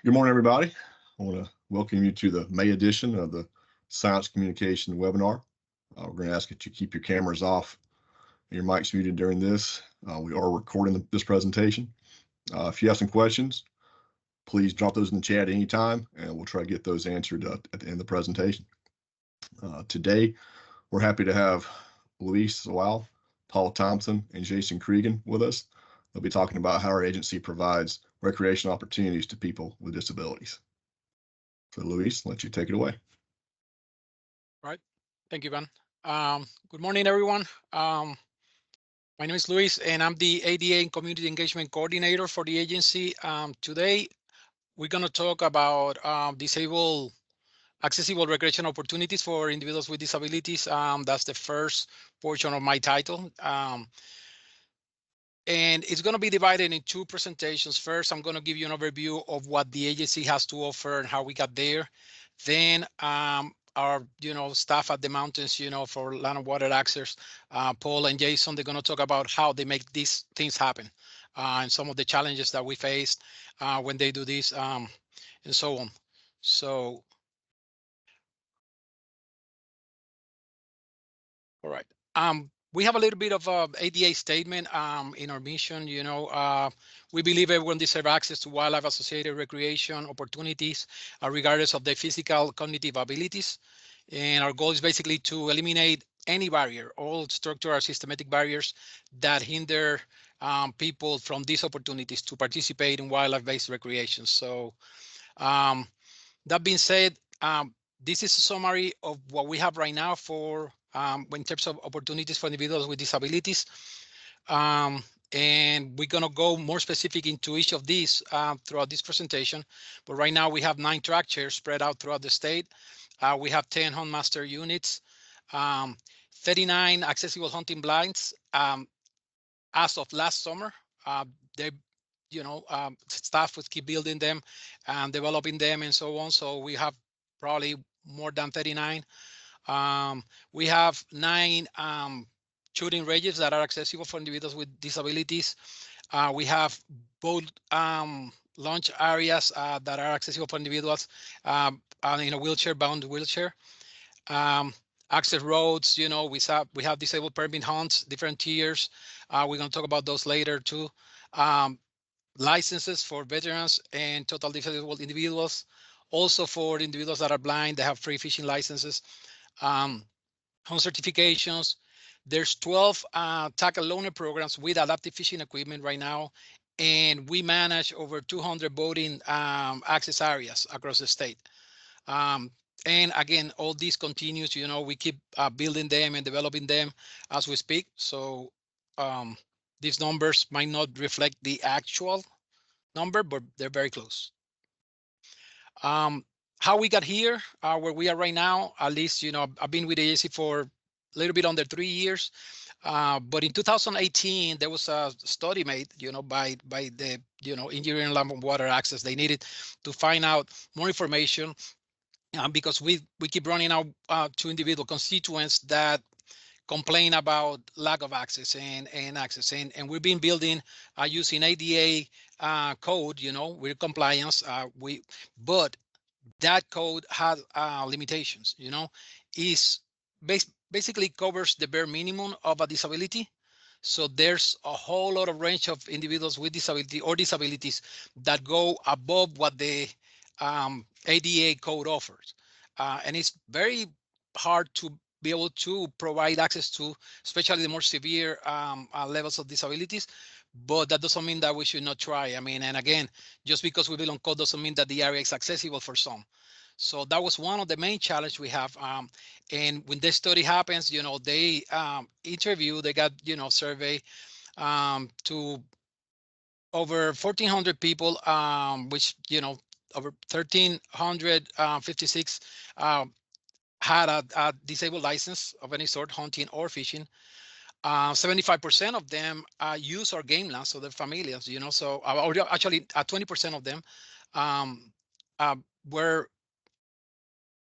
Good morning, everybody. I want to welcome you to the May edition of the Science Communication webinar. We're going to ask that you keep your cameras off and your mics muted during this. We are recording this presentation. If you have some questions, please drop those in the chat anytime, and we'll try to get those answered at the end of the presentation. Today, we're happy to have Luis Zawal, Paul Thompson, and Jason Cregan with us. They'll be talking about how our agency provides recreational opportunities to people with disabilities. So Luis, let you take it away. Right. Thank you, Ben. Good morning, everyone. My name is Luis, and I'm the ADA and Community Engagement Coordinator for the agency. Today, we're going to talk about accessible recreation opportunities for individuals with disabilities. That's the first portion of my title. And it's going to be divided in two presentations. First, I'm going to give you an overview of what the agency has to offer and how we got there. Then our staff at the mountains, for land and water access, Paul and Jason, they're going to talk about how they make these things happen and some of the challenges that we faced when they do this and so on. So, all right. We have a little bit of a ADA statement in our mission. We believe everyone deserves access to wildlife-associated recreation opportunities, regardless of their physical, cognitive abilities. And our goal is basically to eliminate any barrier, all structural or systematic barriers that hinder people from these opportunities to participate in wildlife-based recreation. So that being said, this is a summary of what we have right now for in terms of opportunities for individuals with disabilities. And we're going to go more specific into each of these throughout this presentation. But right now we have 9 track chairs spread out throughout the state. We have 10 hunt master units, 39 accessible hunting blinds. As of last summer, they, staff would keep building them and developing them and so on. So we have probably more than 39. We have 9 shooting ranges that are accessible for individuals with disabilities. We have both launch areas that are accessible for individuals in a wheelchair-bound wheelchair. Access roads, we have disabled permit hunts, different tiers. We're going to talk about those later too. Licenses for veterans and total disabled individuals. Also for individuals that are blind, they have free fishing licenses. Home certifications. There's 12 tackle loaner programs with adaptive fishing equipment right now, and we manage over 200 boating access areas across the state. And again, all this continues, we keep building them and developing them as we speak. So these numbers might not reflect the actual number, but they're very close. How we got here, where we are right now, at least, I've been with the agency for a little bit under 3 years. But in 2018, there was a study made, by the, Engineering Land and Water Access. They needed to find out more information because we keep running out to individual constituents that complain about lack of access and access. And we've been building using ADA code, with compliance. But that code has limitations, is basically covers the bare minimum of a disability. So there's a whole lot of range of individuals with disability or disabilities that go above what the ADA code offers. And it's very hard to be able to provide access to, especially the more severe levels of disabilities. But that doesn't mean that we should not try. I mean, and again, just because we belong code doesn't mean that the area is accessible for some. So that was one of the main challenge we have. And when this study happens, they interview, they got, survey to over 1,400 people, which, over 1,356 had a disabled license of any sort, hunting or fishing. 75% of them use our game land, so they're familiars, so actually 20% of them were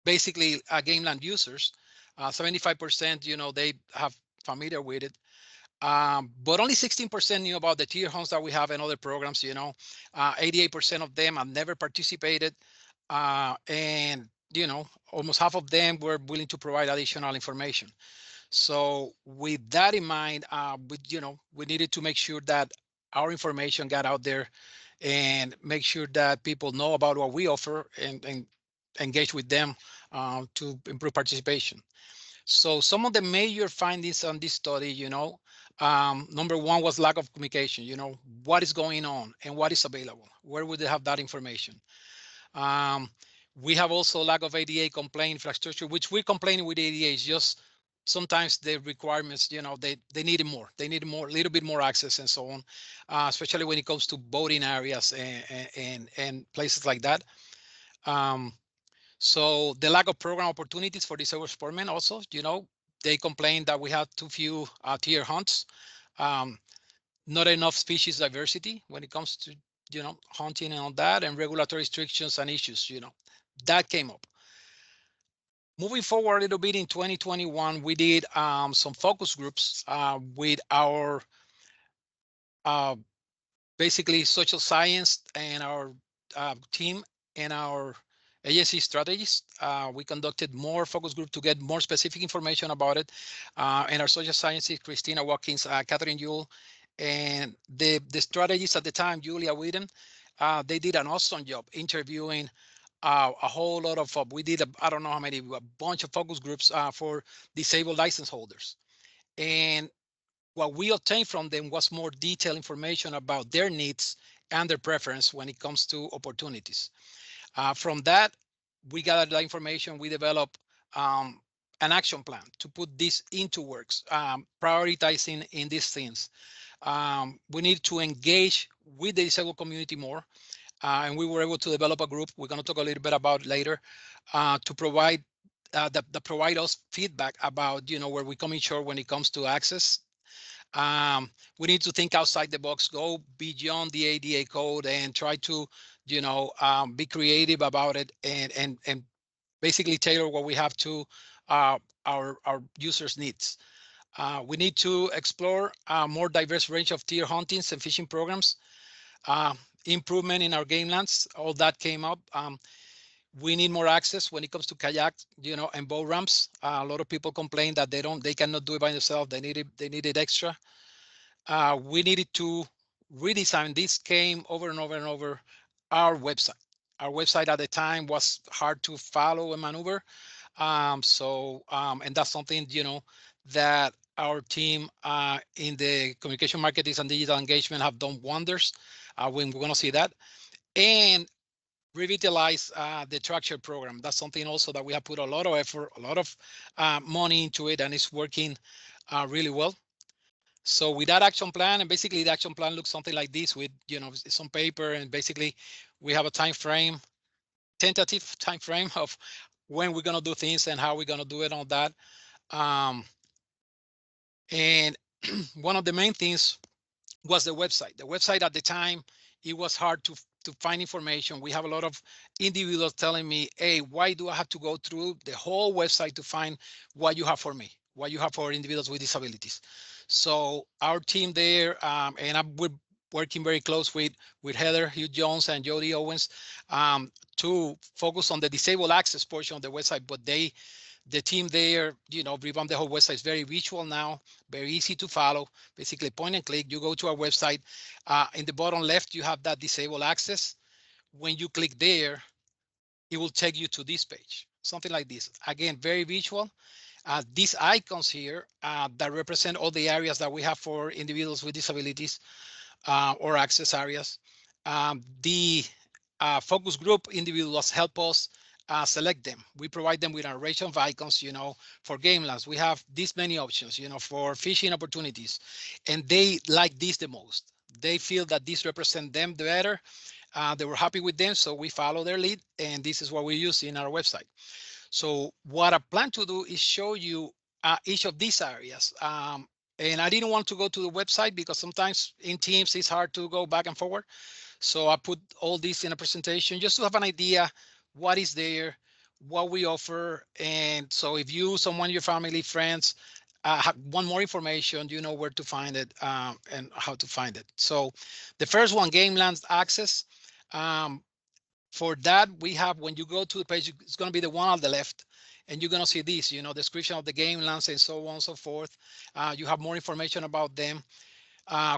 basically game land users. 75%, they have familiar with it. But only 16% knew about the tier homes that we have and other programs. 88% of them have never participated, and almost half of them were willing to provide additional information. So with that in mind, we needed to make sure that our information got out there and make sure that people know about what we offer and engage with them to improve participation. So some of the major findings on this study, number one was lack of communication. What is going on and what is available? Where would they have that information? Um, we have also lack of ADA complaint infrastructure, which we're complaining with ADA is just sometimes the requirements, they needed more. They needed more, a little bit more access and so on, especially when it comes to boating areas and places like that. Um, so the lack of program opportunities for disabled sportsmen also, they complain that we have too few tier hunts, um, not enough species diversity when it comes to, hunting and all that, and regulatory restrictions and issues, that came up. Moving forward a little bit in 2021, we did some focus groups with our uh, basically social science and our team and our agency strategists. We conducted more focus group to get more specific information about it. And our social scientists, Christina Watkins, Catherine Yule, and the strategists at the time, Julia Whedon, they did an awesome job interviewing a whole lot of, we did, I don't know how many, a bunch of focus groups for disabled license holders. And what we obtained from them was more detailed information about their needs and their preference when it comes to opportunities. From that, we gathered that information. We developed an action plan to put this into works, prioritizing in these things. We need to engage with the disabled community more. And we were able to develop a group we're going to talk a little bit about later to provide that provide us feedback about where we come in short when it comes to access. We need to think outside the box, go beyond the ADA code, and try to be creative about it and basically tailor what we have to our users' needs. We need to explore a more diverse range of tier huntings and fishing programs. Uh, Improvement in our game lands, all that came up. We need more access when it comes to kayaks, and boat ramps. A lot of people complain that they cannot do it by themselves. They needed extra. We needed to redesign. This came over and over and over our website. Our website at the time was hard to follow and maneuver. And that's something, that our team in the communication marketing and digital engagement have done wonders. We're going to see that. And revitalize the track program. That's something also that we have put a lot of effort, a lot of money into it, and it's working really well. So with that action plan, and basically the action plan looks something like this with, some paper, and basically we have a time frame, tentative time frame of when we're going to do things and how we're going to do it on that. And one of the main things was the website. The website at the time, it was hard to find information. We have a lot of individuals telling me, hey, why do I have to go through the whole website to find what you have for me, what you have for individuals with disabilities? So our team there, we're working very close with Heather Hugh Jones and Jody Owens to focus on the disabled access portion of the website, but the team there, revamped the whole website. It's very visual now, very easy to follow. Basically, point and click. You go to our website. In the bottom left, you have that disabled access. When you click there, it will take you to this page, something like this. Again, very visual. These icons here that represent all the areas that we have for individuals with disabilities or access areas. The focus group individuals help us select them. We provide them with an array of icons, for game lands. We have this many options, for fishing opportunities, and they like this the most. They feel that this represents them the better. They were happy with them, so we follow their lead, and this is what we use in our website. So what I plan to do is show you each of these areas. And I didn't want to go to the website because sometimes in Teams it's hard to go back and forward. So I put all this in a presentation just to have an idea what is there, what we offer. And so if you, someone, your family, friends, want more information, you know where to find it and how to find it. So the first one, Gamelands Access. For that, we have, when you go to the page, it's going to be the one on the left, and you're going to see this, you know, description of the Gamelands and so on and so forth. You have more information about them.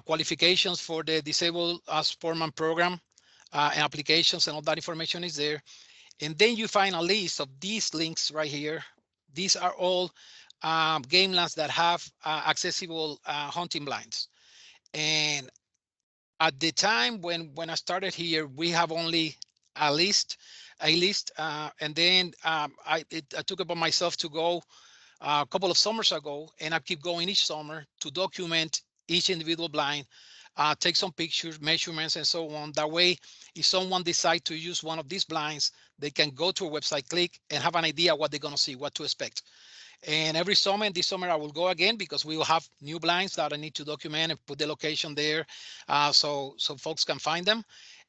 Qualifications for the Disabled Sportsman Program and applications, and all that information is there. And then you find a list of these links right here. These are all Gamelands that have accessible hunting blinds. And at the time when I started here, we have only a list, and then I took it upon myself to go a couple of summers ago, and I keep going each summer to document each individual blind, take some pictures, measurements, and so on. That way, if someone decides to use one of these blinds, they can go to a website, click, and have an idea what they're going to see, what to expect. And every summer, and this summer I will go again because we will have new blinds that I need to document and put the location there, so folks can find them,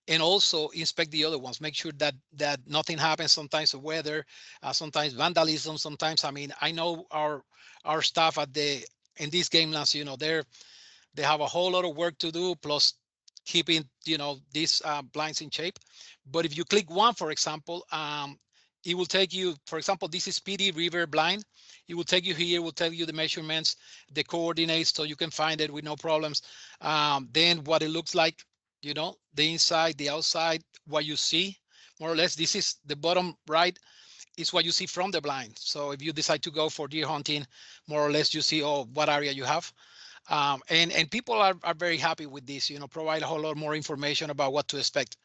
and also inspect the other ones. Make sure that nothing happens. Sometimes the weather, sometimes vandalism. Sometimes, I mean, I know our staff in these Gamelands, you know, they have a whole lot of work to do, plus keeping, you know, these blinds in shape. But if you click one, for example, it will take you, for example, this is PD River blind. It will take you here, will tell you the measurements, the coordinates, so you can find it with no problems. Then what it looks like, you know, the inside, the outside, what you see, more or less. This is the bottom right, is what you see from the blind. So if you decide to go for deer hunting, more or less you see, oh, what area you have. And people are very happy with this, you know, provide a whole lot more information about what to expect.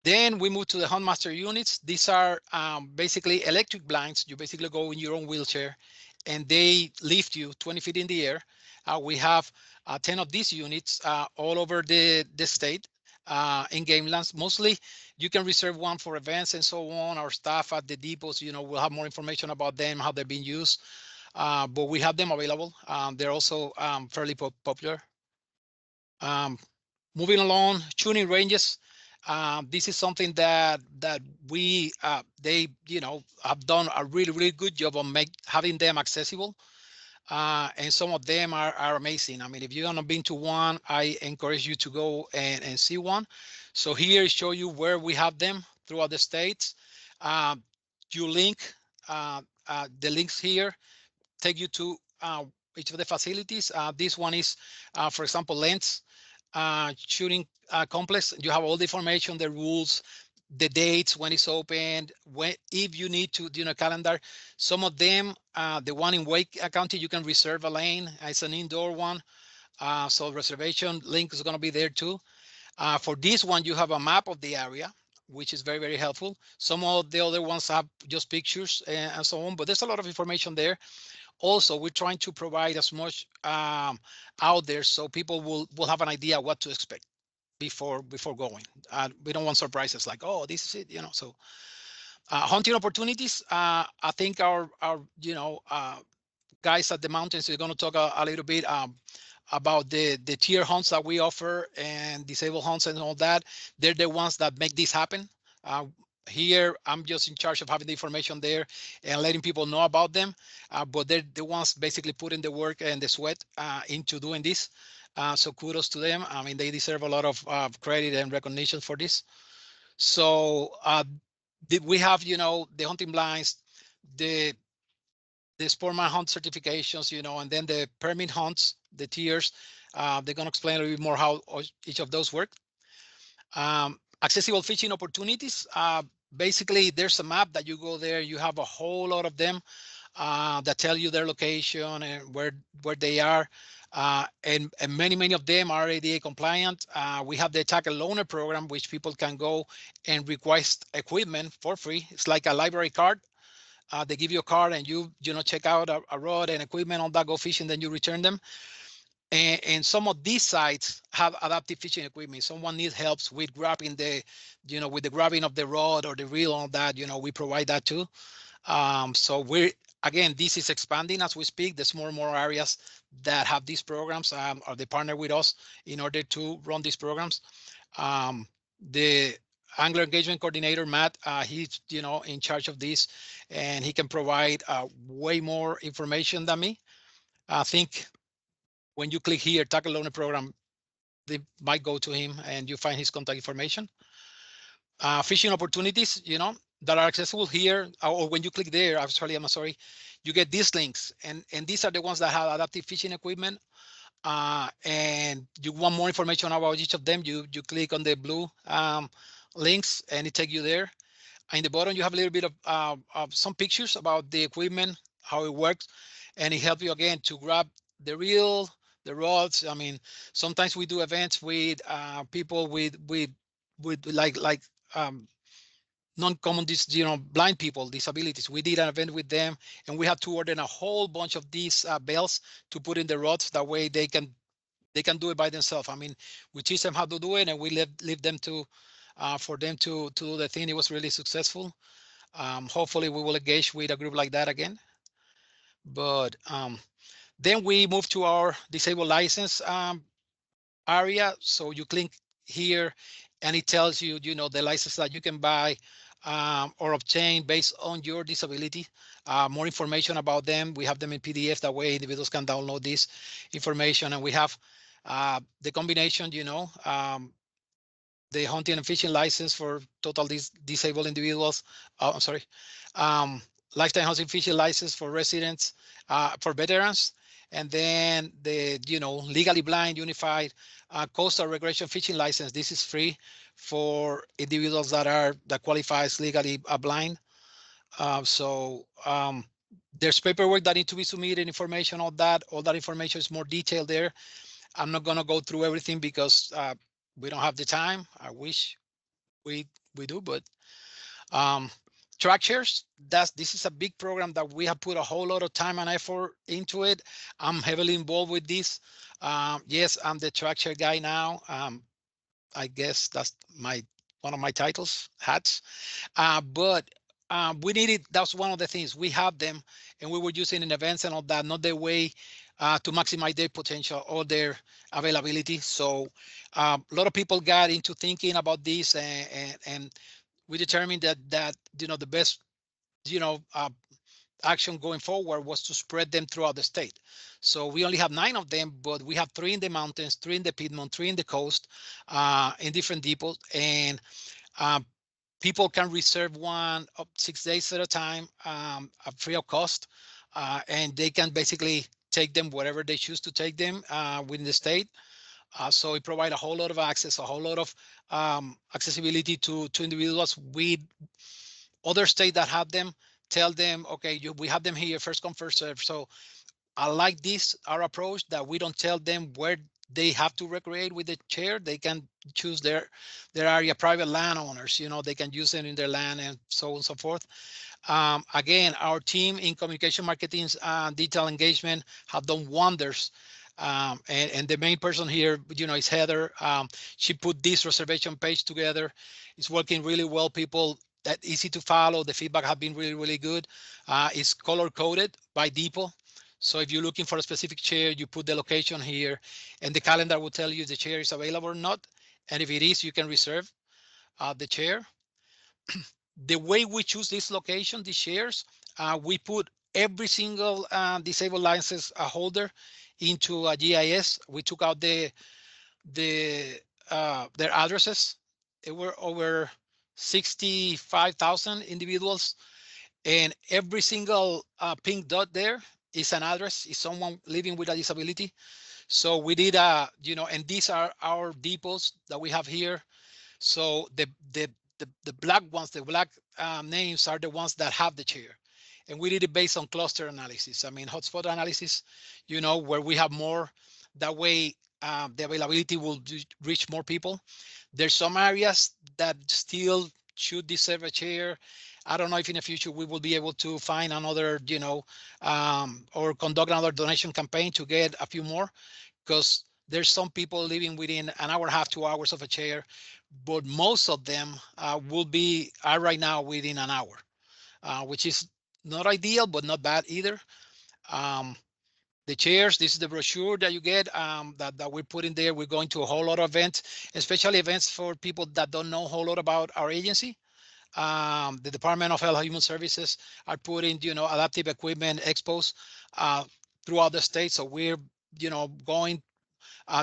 Then we move to the Huntmaster units. These are basically electric blinds. You basically go in your own wheelchair and they lift you 20 feet in the air. We have 10 of these units all over the state in Gamelands. Mostly you can reserve one for events and so on. Our staff at the depots, you know, will have more information about them, how they're being used. But we have them available. They're also fairly popular. Moving along, tuning ranges. This is something that we they, you know, have done a really good job on having them accessible, and some of them are amazing. I mean, if you're gonna been to one, I encourage you to go and see one. So here show you where we have them throughout the states. You link the links here take you to each of the facilities. This one is, for example, Lens shooting complex. You have all the information, the rules, the dates, when it's open, when, if you need to, you know, calendar. Some of them, the one in Wake County, you can reserve a lane. It's an indoor one. So reservation link is going to be there too. For this one, you have a map of the area, which is very helpful. Some of the other ones have just pictures and so on, but there's a lot of information there. Also, we're trying to provide as much out there so people will have an idea what to expect before going. We don't want surprises like, oh, this is it, you know. So hunting opportunities. I think our you know guys at the mountains are going to talk a little bit about the tier hunts that we offer and disabled hunts and all that. They're the ones that make this happen. Here, I'm just in charge of having the information there and letting people know about them. But they're the ones basically putting the work and the sweat into doing this. So kudos to them. I mean, they deserve a lot of credit and recognition for this. So we have, you know, the hunting blinds, the Sportsman hunt certifications, you know, and then the permit hunts, the tiers. They're going to explain a little bit more how each of those work. Accessible fishing opportunities. Basically, there's a map that you go there. You have a whole lot of them that tell you their location and where they are. And many of them are ADA compliant. We have the Tackle Loaner program, which people can go and request equipment for free. It's like a library card. They give you a card and you know, check out a rod and equipment on that, go fishing, then you return them. And some of these sites have adaptive fishing equipment. Someone needs help with grabbing the, you know, with the grabbing of the rod or the reel on that, you know, we provide that too. So again, this is expanding as we speak. There's more and more areas that have these programs, or they partner with us in order to run these programs. The Angler engagement coordinator, Matt, he's, in charge of this, and he can provide way more information than me. I think when you click here, Tackle Learning Program, they might go to him and you find his contact information. Fishing opportunities, that are accessible here, or when you click there, I'm sorry, you get these links, and these are the ones that have adaptive fishing equipment. And you want more information about each of them, you click on the blue links and it takes you there. In the bottom, you have a little bit of some pictures about the equipment, how it works, and it helps you again to grab the reel, the rods. I mean, sometimes we do events with people with like non-common, blind people, disabilities. We did an event with them, and we had to order a whole bunch of these bells to put in the rods. That way they can do it by themselves. I mean, we teach them how to do it, and we leave them to for them to do the thing. It was really successful. Hopefully we will engage with a group like that again. But then we move to our disabled license area. So you click here and it tells you, the license that you can buy or obtain based on your disability. More information about them. We have them in PDF. That way individuals can download this information. And we have the combination, the hunting and fishing license for total disabled individuals. I'm sorry. Lifetime hunting fishing license for residents, for veterans. And then the, legally blind unified coastal recreation fishing license. This is free for individuals that qualify as legally blind. So there's paperwork that needs to be submitted, information on that. All that information is more detailed there. I'm not going to go through everything because we don't have the time. I wish we do, but track shares, this is a big program that we have put a whole lot of time and effort into it. I'm heavily involved with this. Yes, I'm the track share guy now. I guess that's one of my titles, hats. But we needed, that's one of the things. We have them and we were using in events and all that, not the way to maximize their potential or their availability. So a lot of people got into thinking about this, and we determined that the best action going forward was to spread them throughout the state. So we only have 9 of them, but we have 3 in the mountains, 3 in the Piedmont, 3 in the coast, in different depots, and people can reserve one up 6 days at a time, free of cost, and they can basically take them wherever they choose to take them within the state. So it provides a whole lot of access, a whole lot of accessibility to individuals with other states that have them. Tell them, okay, we have them here, first come, first serve. So I like our approach, that we don't tell them where they have to recreate with the chair. They can choose their area. Private landowners, they can use it in their land, and so on and so forth. Again, our team in communication, marketing, detail engagement have done wonders. And the main person here, is Heather. She put this reservation page together. It's working really well. People, that easy to follow. The feedback have been really, really good. It's color coded by depot. So if you're looking for a specific chair, you put the location here, and the calendar will tell you if the chair is available or not. And if it is, you can reserve the chair. The way we choose this location, these chairs, we put every single disabled license holder into a GIS. We took out their addresses. There were over 65,000 individuals, and every single pink dot there is an address, is someone living with a disability. So we did, and these are our depots that we have here. So the black ones, the black names are the ones that have the chair. And we did it based on cluster analysis. I mean, hotspot analysis, where we have more. That way, the availability will reach more people. There's some areas that still should deserve a chair. I don't know if in the future we will be able to find another, or conduct another donation campaign to get a few more, because there's some people living within an hour and a half, 2 hours of a chair, but most of them are right now within an hour, which is not ideal, but not bad either. The chairs, this is the brochure that you get that we're putting there. We're going to a whole lot of events, especially events for people that don't know a whole lot about our agency. The Department of Health and Human Services are putting, adaptive equipment expos throughout the state. So we're, going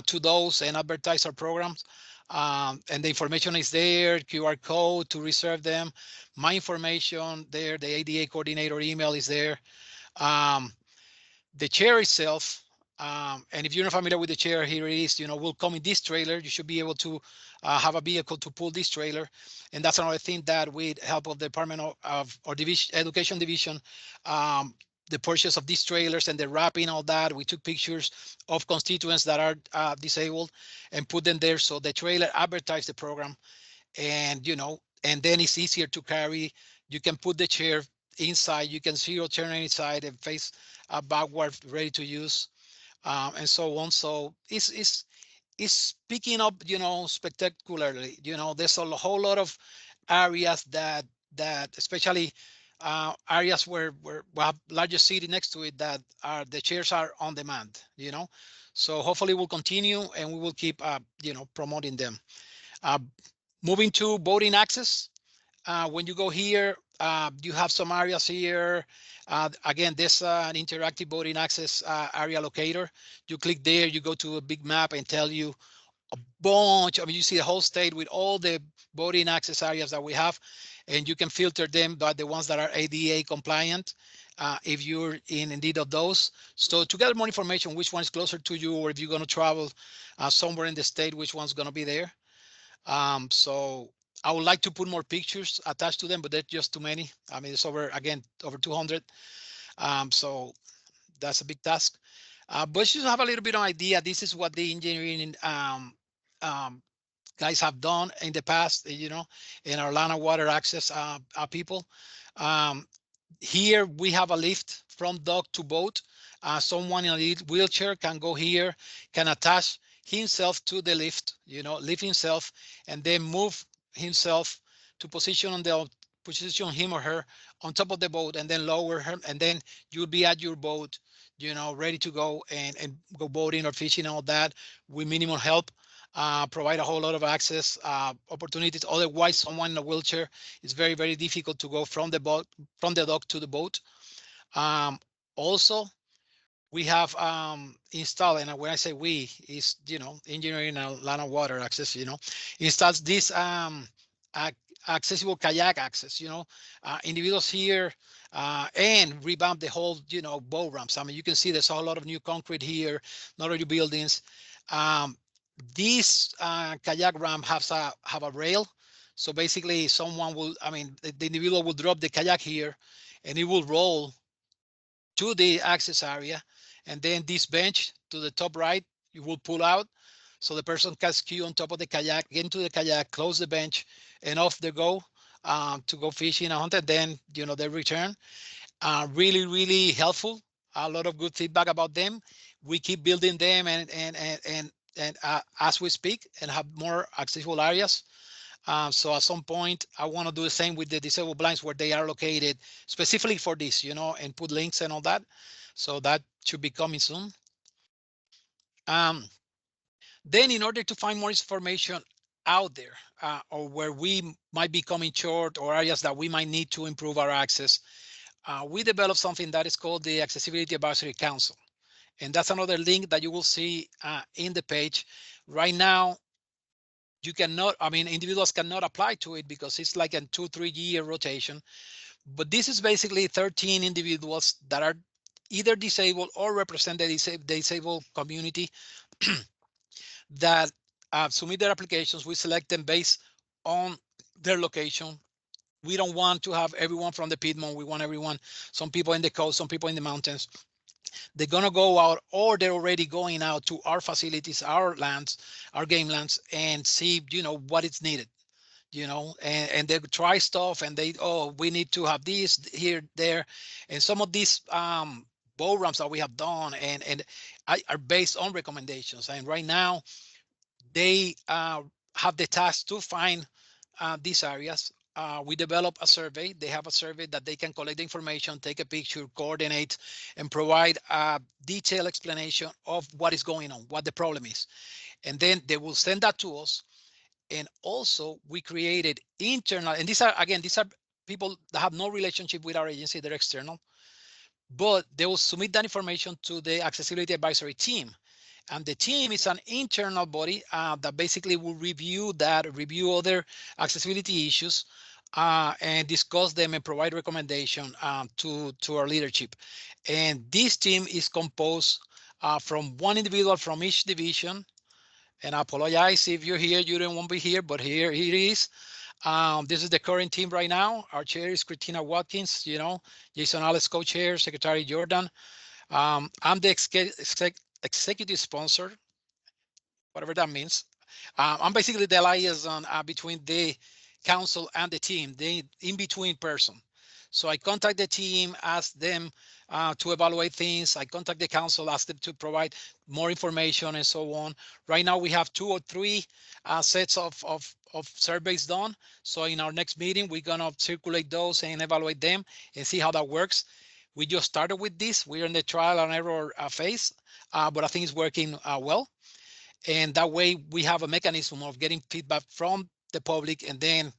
to those and advertise our programs. And the information is there, QR code to reserve them. My information there, the ADA coordinator email is there. The chair itself, and if you're not familiar with the chair, here it is, will come in this trailer. You should be able to have a vehicle to pull this trailer. And that's another thing that with help of the Department of or Division, Education Division, the purchase of these trailers and the wrapping, all that, we took pictures of constituents that are disabled and put them there. So the trailer advertised the program, and, and then it's easier to carry. You can put the chair inside, you can zero turn inside and face backward, ready to use, and so on. So it's picking up, spectacularly. There's a whole lot of areas that especially areas where we have largest city next to it that are the chairs are on demand. So hopefully we'll continue and we will keep promoting them. Moving to voting access. When you go here, you have some areas here. Again, there's an interactive voting access area locator. You click there, you go to a big map and tell you a bunch. You see the whole state with all the voting access areas that we have, and you can filter them by the ones that are ADA compliant. If you're in need of those. So to get more information, which one is closer to you, or if you're going to travel somewhere in the state, which one's going to be there. So I would like to put more pictures attached to them, but there's just too many. It's over 200. So that's a big task. But you have a little bit of idea. This is what the engineering guys have done in the past, in our land and water access people. Here we have a lift from dock to boat. Someone in a wheelchair can go here, can attach himself to the lift, lift himself, and then move himself to position him or her on top of the boat, and then lower her, and then you'll be at your boat, ready to go and go boating or fishing, all that with minimal help. Provide a whole lot of access opportunities. Otherwise, someone in a wheelchair, it's very, very difficult to go from the dock to the boat. Also, we have installed, and when I say we, is engineering and land and water access, installs this accessible kayak access, individuals here, and revamp the whole, boat ramps. You can see there's a lot of new concrete here, not only buildings. This kayak ramp have a rail. So basically someone will, the individual will drop the kayak here and it will roll to the access area. And then this bench to the top right, you will pull out. So the person can ski on top of the kayak, get into the kayak, close the bench, and off they go to go fishing and hunt. And then, they return. Really, really helpful. A lot of good feedback about them. We keep building them and as we speak, and have more accessible areas. So at some point, I want to do the same with the disabled blinds where they are located specifically for this, and put links and all that. So that should be coming soon. Then in order to find more information out there, or where we might be coming short, or areas that we might need to improve our access, we developed something that is called the Accessibility Advisory Council. And that's another link that you will see in the page. Right now, you cannot, individuals cannot apply to it because it's like a 2-3 year rotation. But this is basically 13 individuals that are either disabled or represent the disabled community that submit their applications. We select them based on their location. We don't want to have everyone from the Piedmont. We want everyone, some people in the coast, some people in the mountains. They're going to go out, or they're already going out to our facilities, our lands, our game lands, and see, what is needed, and they try stuff, and we need to have this here, there. And some of these boat ramps that we have done and are based on recommendations. And right now they have the task to find these areas. we develop a survey. They have a survey that they can collect the information, take a picture, coordinate, and provide a detailed explanation of what is going on, what the problem is. And then they will send that to us. And also we created internal, and these are people that have no relationship with our agency, they're external, but they will submit that information to the accessibility advisory team. And the team is an internal body that basically will review other accessibility issues and discuss them and provide recommendation to our leadership. And this team is composed from one individual from each division. And I apologize if you're here, you don't want to be here, but here it is. This is the current team right now. Our chair is Christina Watkins, Jason Alex co-chair, Secretary Jordan. I'm the executive sponsor, whatever that means. I'm basically the liaison between the council and the team, the in-between person. So I contact the team, ask them to evaluate things. I contact the council, ask them to provide more information and so on. Right now we have 2 or 3 sets of surveys done. So in our next meeting, we're gonna circulate those and evaluate them and see how that works. We just started with this. We're in the trial and error phase, but I think it's working well. And that way we have a mechanism of getting feedback from the public and then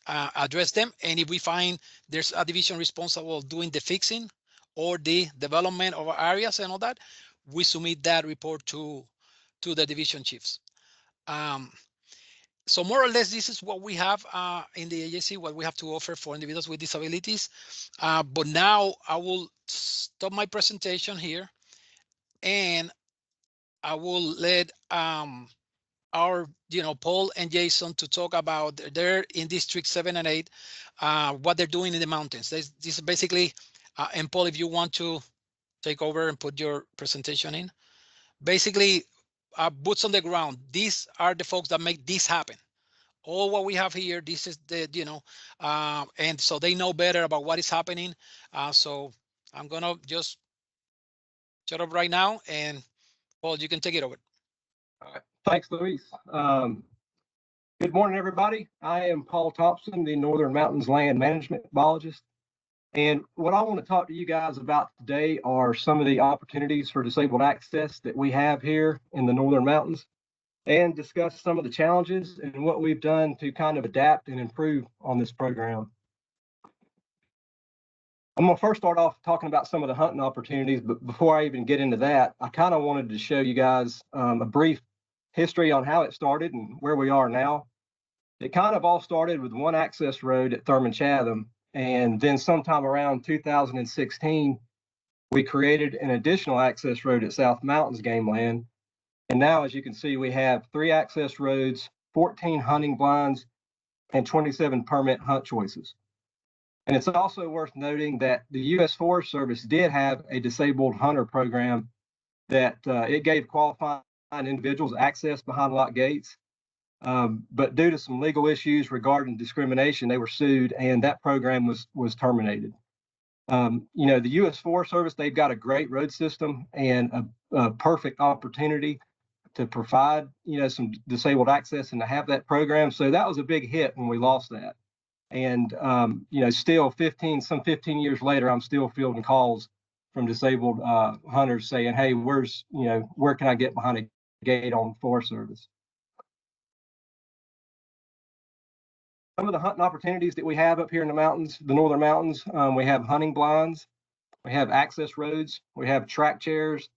address them. And if we find there's a division responsible doing the fixing or the development of areas and all that, we submit that report to the division chiefs. So more or less, this is what we have in the agency, what we have to offer for individuals with disabilities. But now I will stop my presentation here and I will let our, Paul and Jason to talk about they're in District 7 and 8, what they're doing in the mountains. This is basically, and Paul, if you want to take over and put your presentation in, basically boots on the ground. These are the folks that make this happen. All what we have here, this is the, and so they know better about what is happening. So I'm gonna just shut up right now and Paul, you can take it over. All right. Thanks, Luis. Good morning, everybody. I am Paul Thompson, the Northern Mountains Land Management Biologist. And what I want to talk to you guys about today are some of the opportunities for disabled access that we have here in the Northern Mountains and discuss some of the challenges and what we've done to kind of adapt and improve on this program. I'm going to first start off talking about some of the hunting opportunities, but before I even get into that, I kind of wanted to show you guys a brief history on how it started and where we are now. It kind of all started with one access road at Thurman Chatham, and then sometime around 2016, we created an additional access road at South Mountains Game Land. And now, as you can see, we have 3 access roads, 14 hunting blinds, and 27 permit hunt choices. And it's also worth noting that the U.S. Forest Service did have a disabled hunter program that it gave qualifying individuals access behind locked gates. But due to some legal issues regarding discrimination, they were sued and that program was terminated. The U.S. Forest Service, they've got a great road system and a perfect opportunity to provide, some disabled access and to have that program. So that was a big hit when we lost that. And, still 15 years later, I'm still fielding calls from disabled hunters saying, hey, where can I get behind a gate on Forest Service? Some of the hunting opportunities that we have up here in the mountains, the Northern Mountains, we have hunting blinds, we have access roads, we have track chairs,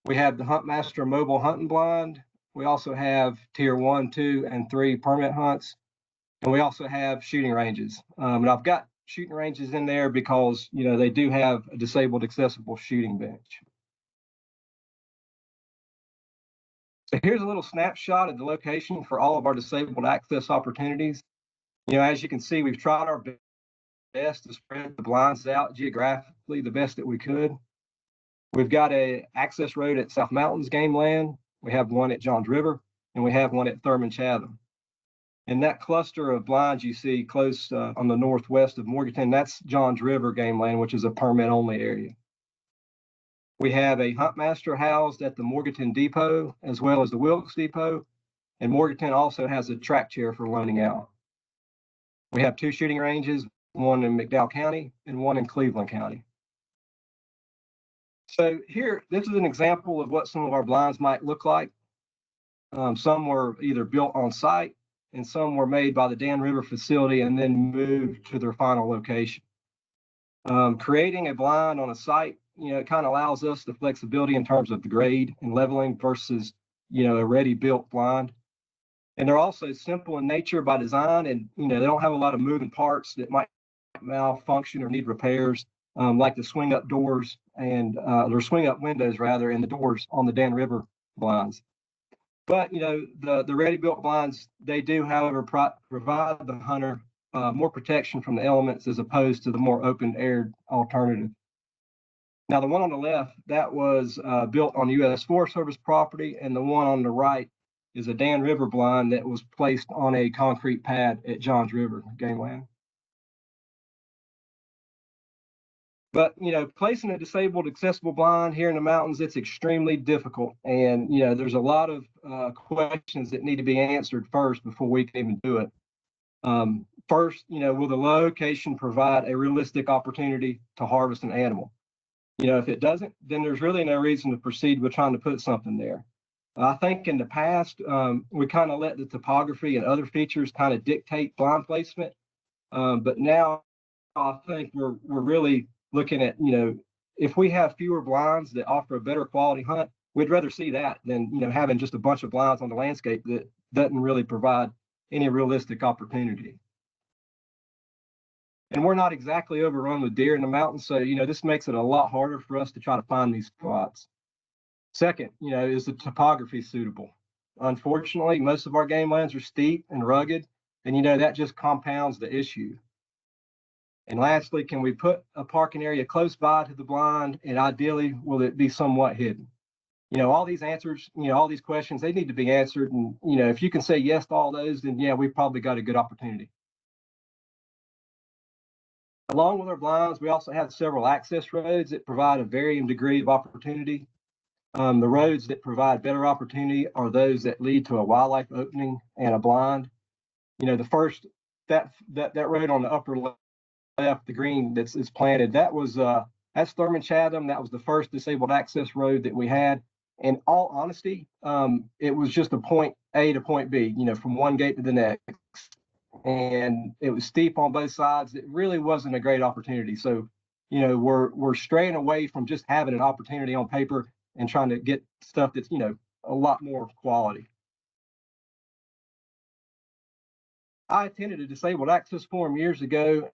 we have the Huntmaster mobile hunting blind. We also have tier 1, 2, and 3 permit hunts. And we also have shooting ranges. And I've got shooting ranges in there because, they do have a disabled accessible shooting bench. So here's a little snapshot of the location for all of our disabled access opportunities. As you can see, we've tried our best to spread the blinds out geographically the best that we could. We've got an access road at South Mountains Game Land. We have one at Johns River, and we have one at Thurman Chatham. And that cluster of blinds you see close on the northwest of Morganton, that's Johns River Game Land, which is a permit-only area. We have a Huntmaster housed at the Morganton Depot, as well as the Wilkes Depot, and Morganton also has a track chair for loaning out. We have 2 shooting ranges, one in McDowell County and one in Cleveland County. So here, this is an example of what some of our blinds might look like. Some were either built on site and some were made by the Dan River facility and then moved to their final location. Creating a blind on a site, it kind of allows us the flexibility in terms of the grade and leveling versus, a ready built blind. And they're also simple in nature by design, and they don't have a lot of moving parts that might malfunction or need repairs, like the swing up doors and or swing up windows rather, and the doors on the Dan River blinds. But the ready built blinds, they do, however, provide the hunter more protection from the elements as opposed to the more open aired alternative. Now, the one on the left, that was built on U.S. Forest Service property, and the one on the right is a Dan River blind that was placed on a concrete pad at Johns River game land. But, placing a disabled accessible blind here in the mountains, it's extremely difficult. And, there's a lot of questions that need to be answered first before we can even do it. First, will the location provide a realistic opportunity to harvest an animal? If it doesn't, then there's really no reason to proceed with trying to put something there. I think in the past, we kind of let the topography and other features kind of dictate blind placement. But now I think we're really looking at, if we have fewer blinds that offer a better quality hunt, we'd rather see that than, having just a bunch of blinds on the landscape that doesn't really provide any realistic opportunity. And we're not exactly overrun with deer in the mountains, so, this makes it a lot harder for us to try to find these spots. Second, is the topography suitable? Unfortunately, most of our game lands are steep and rugged, and that just compounds the issue. And lastly, can we put a parking area close by to the blind, and ideally, will it be somewhat hidden? All these answers, all these questions, they need to be answered. And, if you can say yes to all those, then yeah, we've probably got a good opportunity. Along with our blinds, we also have several access roads that provide a varying degree of opportunity. The roads that provide better opportunity are those that lead to a wildlife opening and a blind. The first, that road on the upper left, the green that's planted, that's Thurman Chatham. That was the first disabled access road that we had. In all honesty, it was just a point A to point B, from one gate to the next. And it was steep on both sides. It really wasn't a great opportunity. So, we're straying away from just having an opportunity on paper and trying to get stuff that's, a lot more quality. I attended a disabled access forum years ago,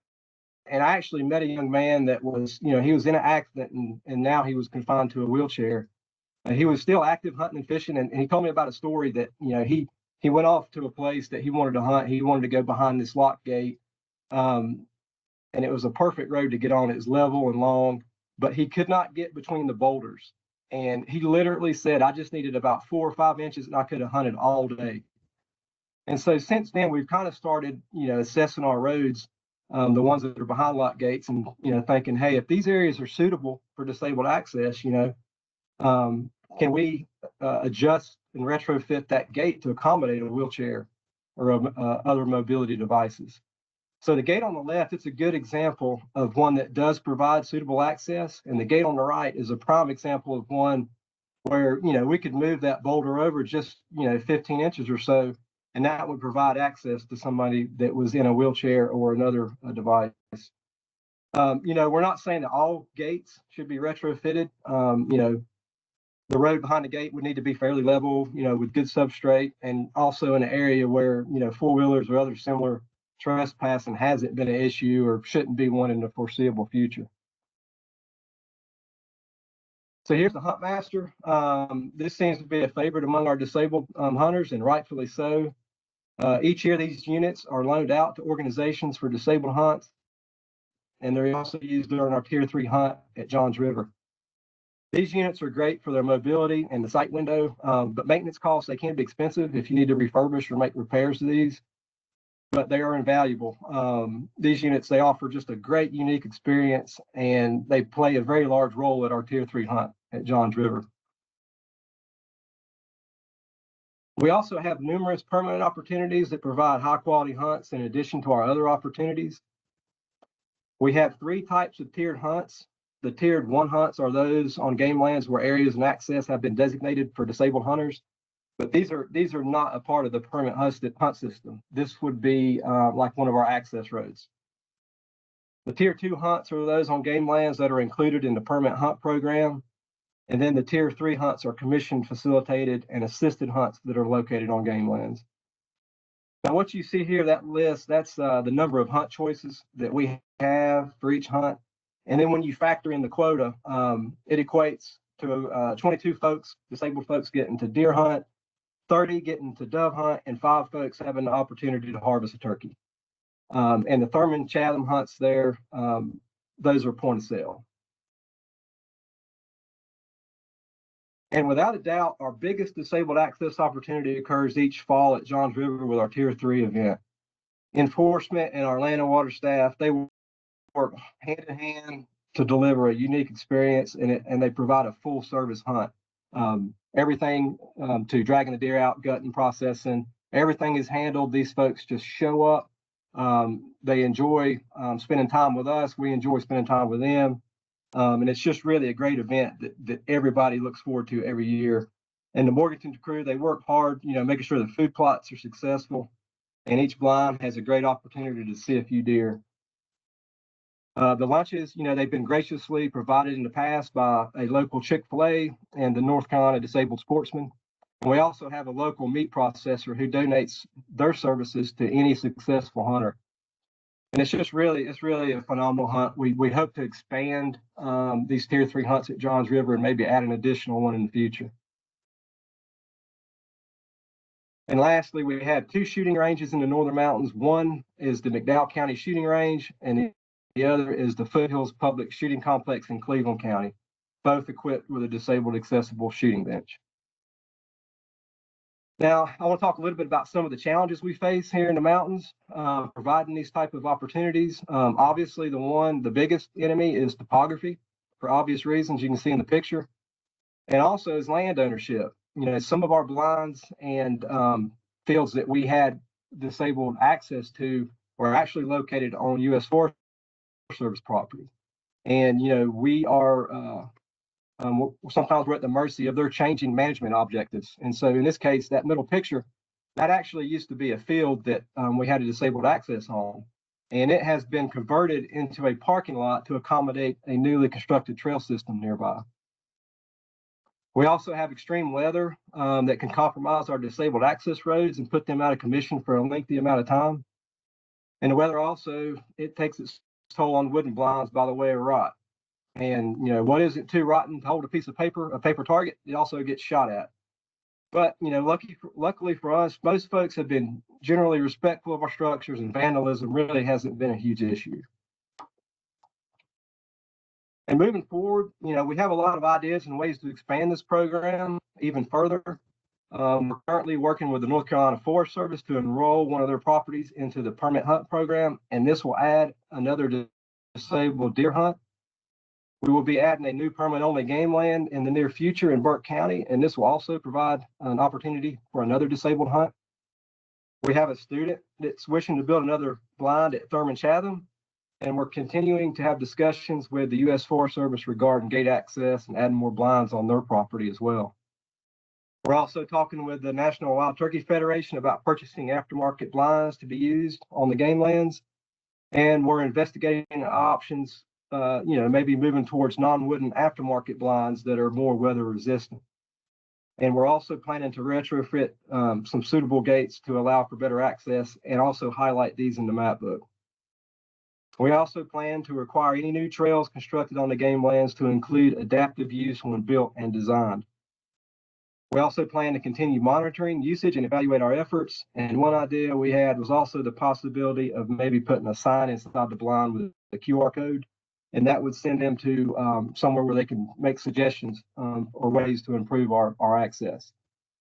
and I actually met a young man that was, he was in an accident and now he was confined to a wheelchair. He was still active hunting and fishing, and he told me about a story that, he went off to a place that he wanted to hunt. He wanted to go behind this lock gate, and it was a perfect road to get on. It was level and long, but he could not get between the boulders. And he literally said, I just needed about 4 or 5 inches and I could have hunted all day. And so since then, we've kind of started, assessing our roads, the ones that are behind lock gates, and, thinking, hey, if these areas are suitable for disabled access, can we adjust and retrofit that gate to accommodate a wheelchair or other mobility devices? So the gate on the left, it's a good example of one that does provide suitable access. And the gate on the right is a prime example of one where, we could move that boulder over just, 15 inches or so, and that would provide access to somebody that was in a wheelchair or another device. We're not saying that all gates should be retrofitted. The road behind the gate would need to be fairly level, with good substrate, and also in an area where, 4-wheelers or other similar trespassing hasn't been an issue or shouldn't be one in the foreseeable future. So here's the Huntmaster. This seems to be a favorite among our disabled hunters, and rightfully so. Each year, these units are loaned out to organizations for disabled hunts, and they're also used during our Tier 3 hunt at Johns River. These units are great for their mobility and the sight window, but maintenance costs, they can be expensive if you need to refurbish or make repairs to these, but they are invaluable. These units, they offer just a great, unique experience, and they play a very large role at our Tier 3 hunt at Johns River. We also have numerous permanent opportunities that provide high quality hunts in addition to our other opportunities. We have 3 types of tiered hunts. The tiered 1 hunts are those on game lands where areas and access have been designated for disabled hunters, but these are not a part of the permanent hunt system. This would be like one of our access roads. The tier 2 hunts are those on game lands that are included in the permanent hunt program. And then the tier 3 hunts are commission facilitated and assisted hunts that are located on game lands. Now, what you see here, that list, that's the number of hunt choices that we have for each hunt. And then when you factor in the quota, it equates to 22 folks, disabled folks, getting to deer hunt, 30 getting to dove hunt, and 5 folks having the opportunity to harvest a turkey. And the Thurman Chatham hunts there, those are point of sale. And without a doubt, our biggest disabled access opportunity occurs each fall at Johns River with our Tier 3 event. Enforcement and our land and water staff, they work hand in hand to deliver a unique experience, and they provide a full service hunt. Everything to dragging the deer out, gutting, processing, everything is handled. These folks just show up. They enjoy spending time with us. We enjoy spending time with them. And it's just really a great event that everybody looks forward to every year. And the Morganton crew, they work hard, making sure the food plots are successful. And each blind has a great opportunity to see a few deer. The lunches, they've been graciously provided in the past by a local Chick-fil-A and the North Carolina Disabled Sportsman. And we also have a local meat processor who donates their services to any successful hunter. And it's really a phenomenal hunt. We hope to expand these Tier 3 hunts at Johns River and maybe add an additional one in the future. And lastly, we have 2 shooting ranges in the Northern Mountains. One is the McDowell County Shooting Range, and the other is the Foothills Public Shooting Complex in Cleveland County, both equipped with a disabled accessible shooting bench. Now, I want to talk a little bit about some of the challenges we face here in the mountains, providing these type of opportunities. Obviously, the biggest enemy is topography, for obvious reasons you can see in the picture, and also is land ownership. Some of our blinds and fields that we had disabled access to were actually located on U.S. Forest Service property, and we are. Sometimes we're at the mercy of their changing management objectives. And so in this case, that middle picture, that actually used to be a field that we had a disabled access on. And it has been converted into a parking lot to accommodate a newly constructed trail system nearby. We also have extreme weather that can compromise our disabled access roads and put them out of commission for a lengthy amount of time. And the weather also, it takes its toll on wooden blinds by the way of rot. And what isn't too rotten to hold a piece of paper, a paper target, it also gets shot at. But luckily for us, most folks have been generally respectful of our structures, and vandalism really hasn't been a huge issue. And moving forward, we have a lot of ideas and ways to expand this program even further. We're currently working with the North Carolina Forest Service to enroll one of their properties into the permit hunt program, and this will add another disabled deer hunt. We will be adding a new permit-only game land in the near future in Burke County, and this will also provide an opportunity for another disabled hunt. We have a student that's wishing to build another blind at Thurman Chatham, and we're continuing to have discussions with the U.S. Forest Service regarding gate access and adding more blinds on their property as well. We're also talking with the National Wild Turkey Federation about purchasing aftermarket blinds to be used on the game lands, and we're investigating options maybe moving towards non-wooden aftermarket blinds that are more weather resistant. And we're also planning to retrofit some suitable gates to allow for better access and also highlight these in the map book. We also plan to require any new trails constructed on the game lands to include adaptive use when built and designed. We also plan to continue monitoring usage and evaluate our efforts. And one idea we had was also the possibility of maybe putting a sign inside the blind with a QR code, and that would send them to somewhere where they can make suggestions or ways to improve our access.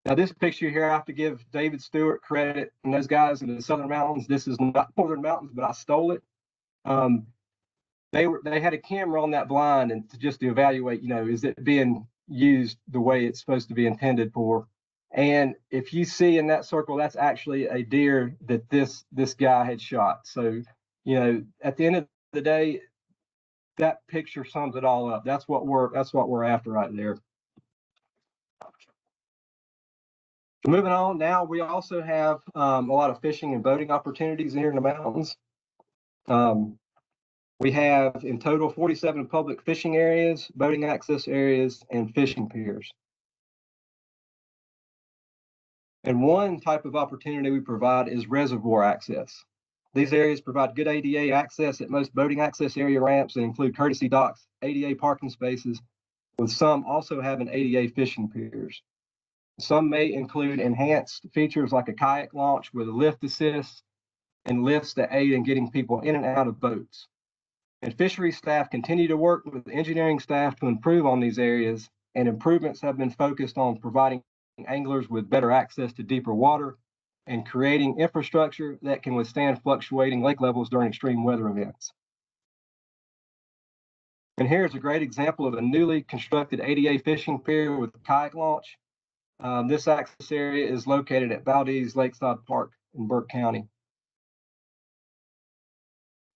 Now, this picture here, I have to give David Stewart credit and those guys in the Southern Mountains. This is not Northern Mountains, but I stole it. They had a camera on that blind and just to evaluate, is it being used the way it's supposed to be intended for? And if you see in that circle, that's actually a deer that this guy had shot. So, you know, at the end of the day, that picture sums it all up. That's what we're after right there. Moving on, now we also have a lot of fishing and boating opportunities here in the mountains. We have in total 47 public fishing areas, boating access areas, and fishing piers. And one type of opportunity we provide is reservoir access. These areas provide good ADA access at most boating access area ramps and include courtesy docks, ADA parking spaces, with some also having ADA fishing piers. Some may include enhanced features like a kayak launch with a lift assist and lifts that aid in getting people in and out of boats. And fisheries staff continue to work with engineering staff to improve on these areas, and improvements have been focused on providing anglers with better access to deeper water and creating infrastructure that can withstand fluctuating lake levels during extreme weather events. And here's a great example of a newly constructed ADA fishing pier with kayak launch. This access area is located at Valdez Lakeside Park in Burke County.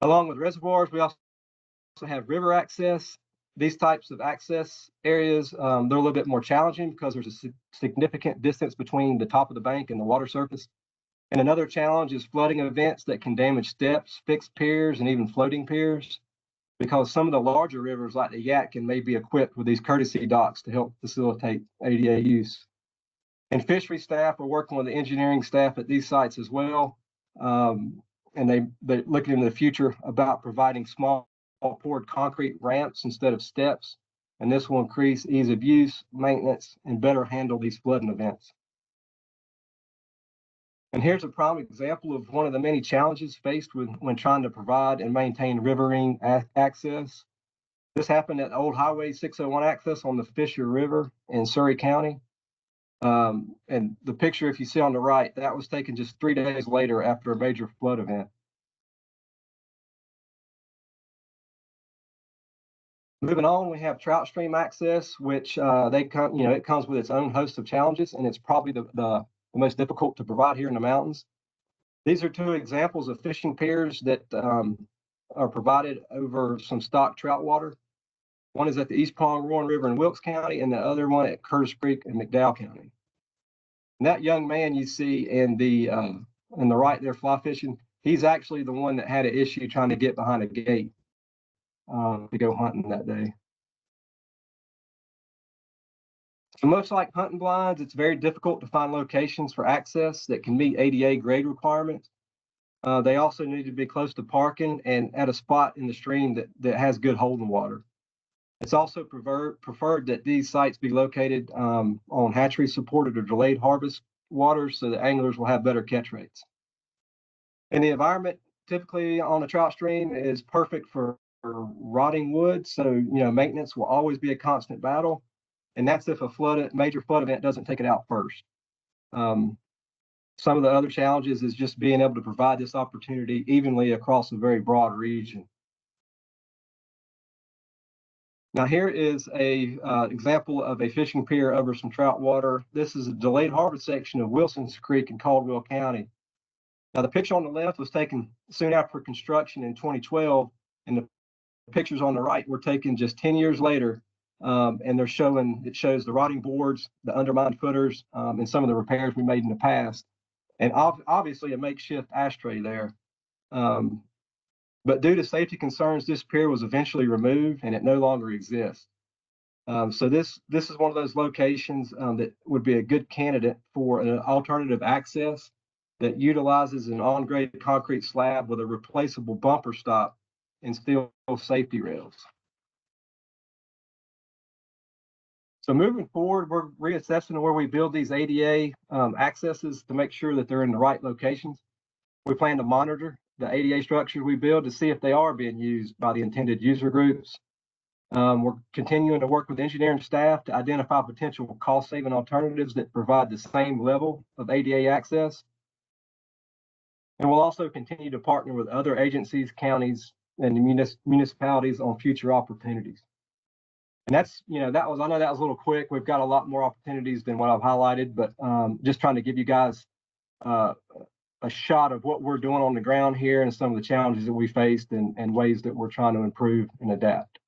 Along with reservoirs, we also have river access. These types of access areas, they're a little bit more challenging because there's a significant distance between the top of the bank and the water surface. And another challenge is flooding events that can damage steps, fixed piers, and even floating piers, because some of the larger rivers like the Yadkin may be equipped with these courtesy docks to help facilitate ADA use. And fishery staff are working with the engineering staff at these sites as well. And they're looking in the future about providing small poured concrete ramps instead of steps. And this will increase ease of use, maintenance, and better handle these flooding events. And here's a prime example of one of the many challenges faced when trying to provide and maintain riverine access. This happened at Old Highway 601 access on the Fisher River in Surry County. And the picture, if you see on the right, that was taken just 3 days later after a major flood event. Moving on, we have trout stream access, which it comes with its own host of challenges, and it's probably the most difficult to provide here in the mountains. These are two examples of fishing piers that are provided over some stock trout water. One is at the East Prong Roaring River in Wilkes County, and the other one at Curtis Creek in McDowell County. And that young man you see in the right there fly fishing, he's actually the one that had an issue trying to get behind a gate to go hunting that day. So much like hunting blinds, it's very difficult to find locations for access that can meet ADA grade requirements. They also need to be close to parking and at a spot in the stream that has good holding water. It's also preferred that these sites be located on hatchery supported or delayed harvest waters so that anglers will have better catch rates. And the environment typically on the trout stream is perfect for rotting wood, so maintenance will always be a constant battle, and that's if a major flood event doesn't take it out first. Some of the other challenges is just being able to provide this opportunity evenly across a very broad region. Now here is a example of a fishing pier over some trout water. This is a delayed harvest section of Wilson's Creek in Caldwell County. Now the picture on the left was taken soon after construction in 2012, and the pictures on the right were taken just 10 years later, and it shows the rotting boards, the undermined footers, and some of the repairs we made in the past, and obviously a makeshift ashtray there. But due to safety concerns, this pier was eventually removed and it no longer exists. So this is one of those locations that would be a good candidate for an alternative access that utilizes an on-grade concrete slab with a replaceable bumper stop and steel safety rails. So moving forward, we're reassessing where we build these ADA accesses to make sure that they're in the right locations. We plan to monitor the ADA structures we build to see if they are being used by the intended user groups. We're continuing to work with engineering staff to identify potential cost-saving alternatives that provide the same level of ADA access. And we'll also continue to partner with other agencies, counties, and municipalities on future opportunities. And that's, that was, I know that was a little quick. We've got a lot more opportunities than what I've highlighted, but just trying to give you guys a shot of what we're doing on the ground here and some of the challenges that we faced and ways that we're trying to improve and adapt.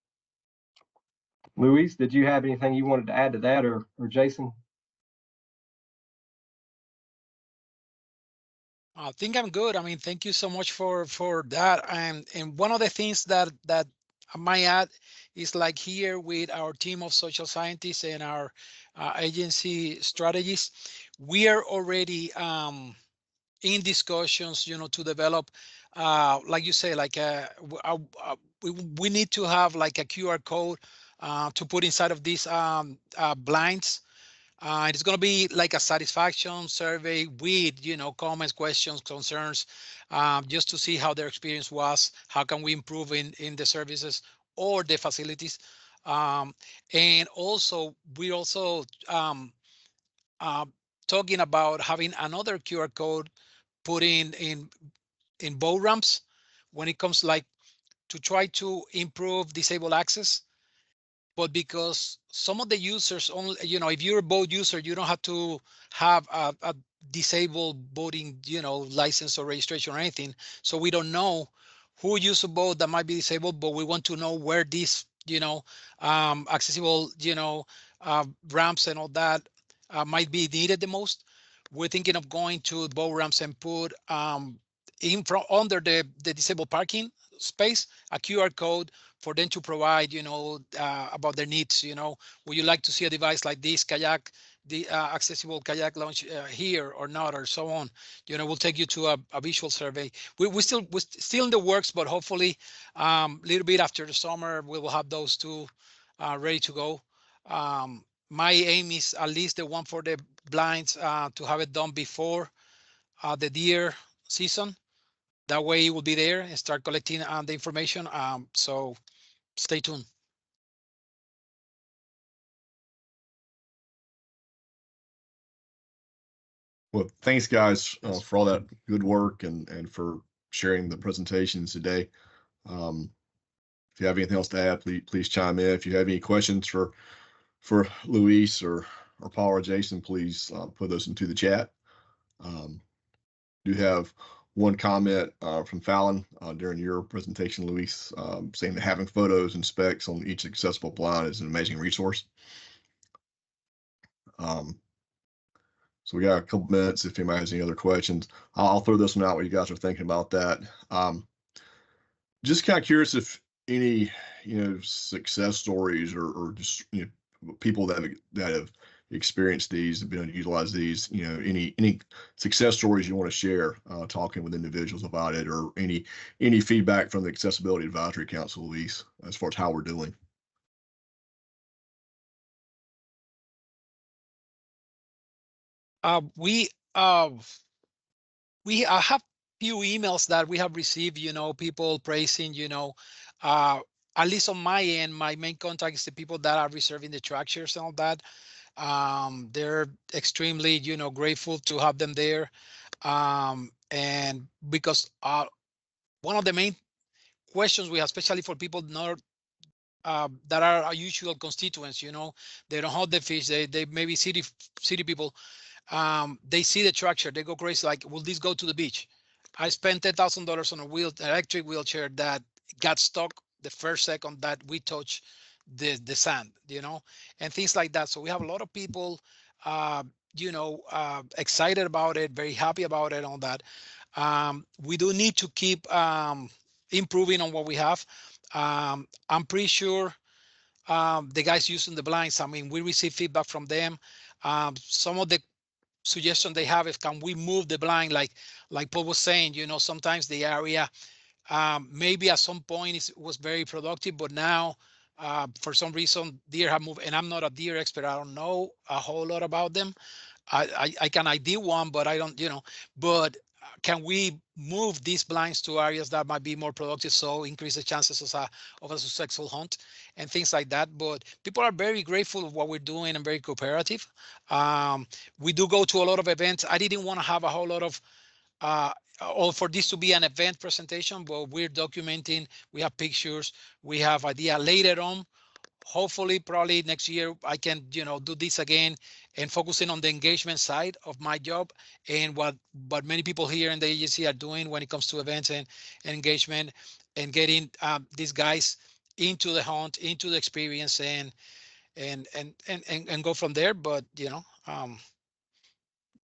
Luis, did you have anything you wanted to add to that, or Jason? I think I'm good. I mean, thank you so much for that. And one of the things that I might add is like here with our team of social scientists and our agency strategists, we are already in discussions, to develop, like you say, like we need to have like a QR code to put inside of these blinds. It's going to be like a satisfaction survey with, comments, questions, concerns, just to see how their experience was, how can we improve in the services or the facilities. And also, we also talking about having another QR code put in boat ramps when it comes like to try to improve disabled access. But because some of the users only, if you're a boat user, you don't have to have a disabled boating, license or registration or anything. So we don't know who uses a boat that might be disabled, but we want to know where these, accessible, ramps and all that might be needed the most. We're thinking of going to boat ramps and put in front under the disabled parking space a QR code for them to provide, about their needs. Would you like to see a device like this kayak, the accessible kayak launch here or not, or so on? We'll take you to a visual survey. We're still in the works, but hopefully a little bit after the summer, we will have those two ready to go. My aim is at least the one for the blinds to have it done before the deer season. That way it will be there and start collecting the information. So stay tuned. Well, thanks guys for all that good work and for sharing the presentations today. If you have anything else to add, please chime in. If you have any questions for Luis or Paul or Jason, please put those into the chat. Do have one comment from Fallon during your presentation, Luis, saying that having photos and specs on each accessible blind is an amazing resource. So we got a couple minutes if anybody has any other questions. I'll throw this one out while you guys are thinking about that. Just kind of curious if any, success stories or just, people that have experienced these, have been able to utilize these, any success stories you want to share, talking with individuals about it, or any feedback from the Accessibility Advisory Council, Luis, as far as how we're doing. We have few emails that we have received, people praising, at least on my end, my main contact is the people that are reserving the structures and all that. They're extremely, grateful to have them there. And because one of the main questions we have, especially for people not that are our usual constituents, they don't hold the fish, they maybe city people, they see the structure, they go crazy, like, will this go to the beach? I spent $10,000 on an electric wheelchair that got stuck the first second that we touch the sand, and things like that. So we have a lot of people, excited about it, very happy about it, on that. We do need to keep improving on what we have. I'm pretty sure the guys using the blinds, I mean, we receive feedback from them. Some of the suggestion they have is, can we move the blind, like Paul was saying, sometimes the area maybe at some point was very productive, but now for some reason deer have moved, and I'm not a deer expert, I don't know a whole lot about them. I can ID one, but I don't, but can we move these blinds to areas that might be more productive, so increase the chances of a successful hunt and things like that? But people are very grateful of what we're doing and very cooperative. We do go to a lot of events. I didn't want to have a whole lot of or for this to be an event presentation, but we're documenting, we have pictures, we have idea later on. hopefully, probably next year, I can, do this again and focusing on the engagement side of my job and what many people here in the agency are doing when it comes to events and engagement and getting these guys into the hunt, into the experience and go from there. But,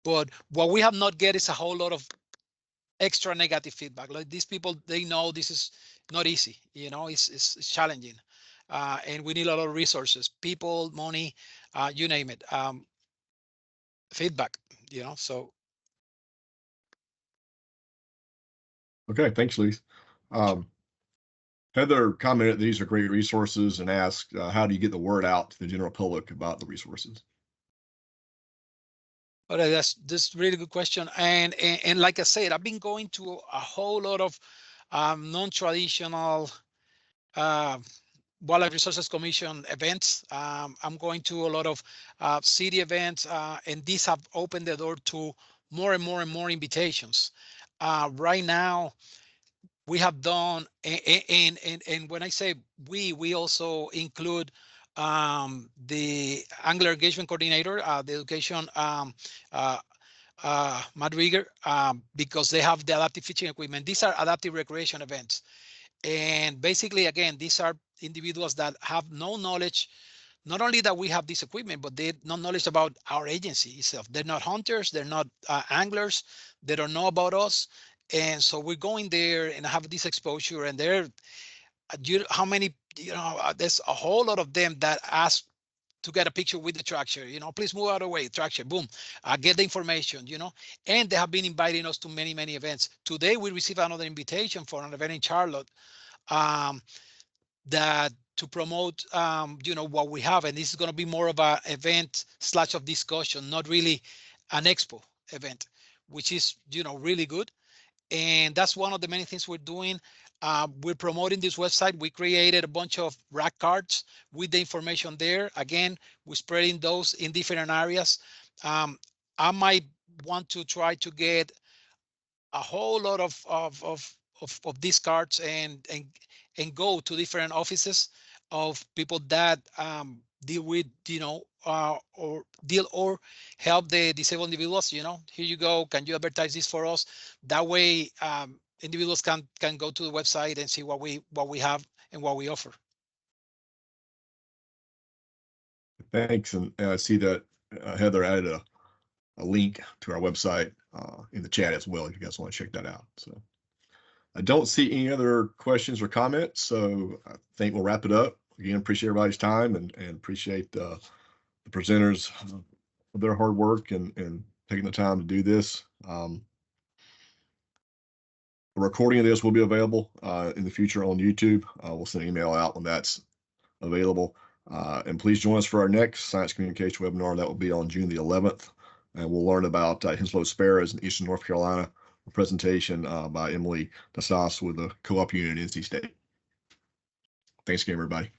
but what we have not get is a whole lot of extra negative feedback. Like these people, they know this is not easy, it's challenging. And we need a lot of resources, people, money, you name it, feedback, so. Okay, thanks, Luis. Heather commented these are great resources and asked, how do you get the word out to the general public about the resources? All right, that's really good question. And like I said, I've been going to a whole lot of non-traditional Wildlife Resources Commission events. I'm going to a lot of city events, and these have opened the door to more and more and more invitations. Right now, we have done, and when I say we also include the Angler Engagement Coordinator, the education, Matt Rieger, because they have the adaptive fishing equipment. These are adaptive recreation events. And basically, again, these are individuals that have no knowledge, not only that we have this equipment, but they have no knowledge about our agency itself. They're not hunters, they're not anglers, they don't know about us. And so we're going there and have this exposure, and they're, how many, there's a whole lot of them that ask to get a picture with the tractor, please move out of the way, tractor, boom, get the information, and they have been inviting us to many, many events. Today, we received another invitation for an event in Charlotte that to promote, what we have. And this is going to be more of an event / of discussion, not really an expo event, which is, really good. And that's one of the many things we're doing. We're promoting this website. We created a bunch of rack cards with the information there. Again, we're spreading those in different areas. I might want to try to get a whole lot of these cards and go to different offices of people that deal with, or help the disabled individuals. Here you go. Can you advertise this for us? That way, individuals can go to the website and see what we have and what we offer. Thanks, and I see that Heather added a link to our website in the chat as well if you guys want to check that out. So I don't see any other questions or comments, so I think we'll wrap it up. Again, appreciate everybody's time and appreciate the presenters for their hard work and taking the time to do this. A recording of this will be available in the future on YouTube. We'll send an email out when that's available. And please join us for our next science communication webinar. That will be on June the 11th. And we'll learn about Henslow sparrows in eastern North Carolina. A presentation by Emily Dasas with the co-op unit in NC State. Thanks again, everybody.